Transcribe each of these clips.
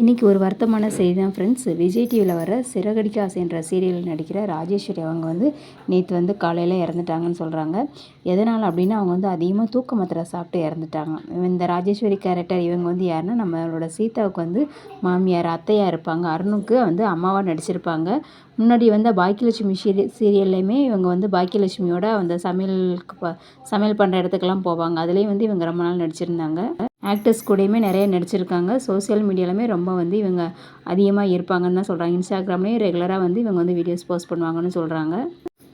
இன்றைக்கி ஒரு வருத்தமான செய்தி தான் ஃப்ரெண்ட்ஸ். விஜய் டிவியில் வர சிறகடிக்க ஆசைன்ற சீரியலில் நடிக்கிற ராஜேஸ்வரி அவங்க நேற்று காலையில் இறந்துட்டாங்கன்னு சொல்கிறாங்க. எதனால் அப்படின்னா அவங்க அதிகமாக தூக்க மாத்திரை சாப்பிட்டு இறந்துட்டாங்க. இந்த ராஜேஸ்வரி கேரக்டர் இவங்க யாருன்னா நம்மளோட சீதாவுக்கு மாமியார் அத்தையாக இருப்பாங்க. அருணுக்கு அம்மாவாக நடிச்சிருப்பாங்க. முன்னாடி பாக்கியலட்சுமி சீரியல்லையுமே இவங்க பாக்கியலட்சுமியோட சமையல் பண்ணுற இடத்துக்கெல்லாம் போவாங்க. அதுலேயும் இவங்க ரொம்ப நாள் நடிச்சிருந்தாங்க. ஆக்டர்ஸ் கூடயுமே நிறைய நடிச்சிருக்காங்க. சோசியல் மீடியாலுமே ரொம்ப இவங்க அதிகமாக இருப்பாங்கன்னு தான் சொல்கிறாங்க. இன்ஸ்டாகிராம்லேயும் ரெகுலராக இவங்க வீடியோஸ் போஸ்ட் பண்ணுவாங்கன்னு சொல்கிறாங்க.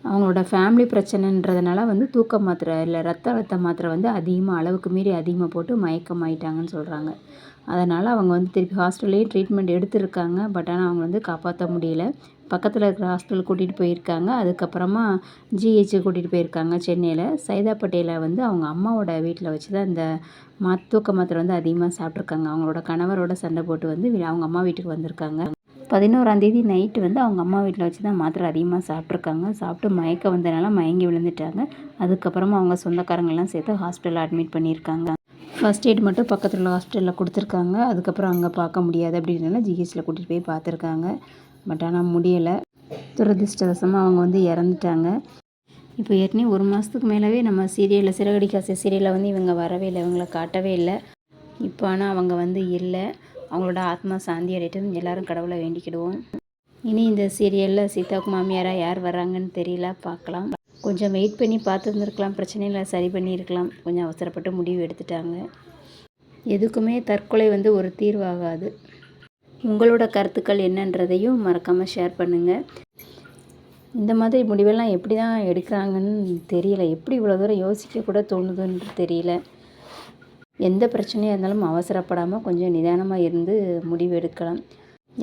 அவங்களோட ஃபேமிலி பிரச்சனைன்றதுனால தூக்க மாத்திரை இல்லை ரத்த அழுத்த மாத்திரை அதிகமாக அளவுக்கு மீறி அதிகமாக போட்டு மயக்கமாயிட்டாங்கன்னு சொல்கிறாங்க. அதனால் அவங்க திருப்பி ஹாஸ்பிட்டல்லையும் ட்ரீட்மெண்ட் எடுத்திருக்காங்க. பட் ஆனால் அவங்க காப்பாற்ற முடியல. பக்கத்தில் இருக்கிற ஹாஸ்பிட்டல் கூட்டிகிட்டு போயிருக்காங்க. அதுக்கப்புறமா ஜிஹெச்சு கூட்டிகிட்டு போயிருக்காங்க சென்னையில். சைதாப்பேட்டையில் அவங்க அம்மாவோட வீட்டில் வச்சு தான் இந்த தூக்க மாத்திரை அதிகமாக சாப்பிட்ருக்காங்க. அவங்களோட கணவரோட சண்டை போட்டு அவங்க அம்மா வீட்டுக்கு வந்திருக்காங்க. 11ஆம் தேதி நைட்டு அவங்க அம்மா வீட்டில் வச்சு தான் மாத்திரை அதிகமாக சாப்பிட்ருக்காங்க. சாப்பிட்டு மயக்கம் வந்ததுனால மயங்கி விழுந்துட்டாங்க. அதுக்கப்புறமா அவங்க சொந்தக்காரங்கள்லாம் சேர்த்து ஹாஸ்பிட்டலில் அட்மிட் பண்ணியிருக்காங்க. ஃபர்ஸ்ட் எய்ட் மட்டும் பக்கத்தில் உள்ள ஹாஸ்பிட்டலில் கொடுத்துருக்காங்க. அதுக்கப்புறம் அங்கே பார்க்க முடியாது அப்படின்றனால ஜிஹெச்சில் கூட்டிகிட்டு போய் பார்த்துருக்காங்க. பட் ஆனால் முடியலை. துரதிர்ஷ்டவசமாக அவங்க இறந்துட்டாங்க. இப்போ ஏற்கனவே ஒரு மாதத்துக்கு மேலவே நம்ம சீரியலில் சிறகடிக்க ஆசை சீரியலில் இவங்க வரவே இல்லை, இவங்களை காட்டவே இல்லை. இப்போ ஆனால் அவங்க இல்லை. அவங்களோட ஆத்மா சாந்தி அடையட்டும் எல்லோரும் கடவுளை வேண்டிக்கிடுவோம். இனி இந்த சீரியலில் சீதாவுக்கு மாமியாராக யார் வர்றாங்கன்னு தெரியல, பார்க்கலாம். கொஞ்சம் வெயிட் பண்ணி பார்த்துருந்துருக்கலாம், பிரச்சனைகளை சரி பண்ணியிருக்கலாம். கொஞ்சம் அவசரப்பட்டு முடிவு எடுத்துட்டாங்க. எதுக்குமே தற்கொலை ஒரு தீர்வாகாது. உங்களோட கருத்துக்கள் என்னன்றதையும் மறக்காமல் ஷேர் பண்ணுங்கள். இந்த மாதிரி முடிவெல்லாம் எப்படி தான் எடுக்கிறாங்கன்னு தெரியல. எப்படி இவ்வளோ தூரம் யோசிக்க கூட தோணுதுன்னு தெரியல. எந்த பிரச்சனையாக இருந்தாலும் அவசரப்படாமல் கொஞ்சம் நிதானமாக இருந்து முடிவு எடுக்கலாம்.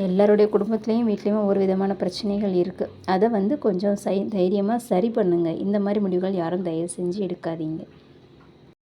எல்லாருடைய குடும்பத்துலேயும் வீட்லேயும் ஒரு விதமான பிரச்சனைகள் இருக்குது. அதை கொஞ்சம் தைரியமாக சரி பண்ணுங்கள். இந்த மாதிரி முடிவுகள் யாரும் தயவு செஞ்சு எடுக்காதீங்க.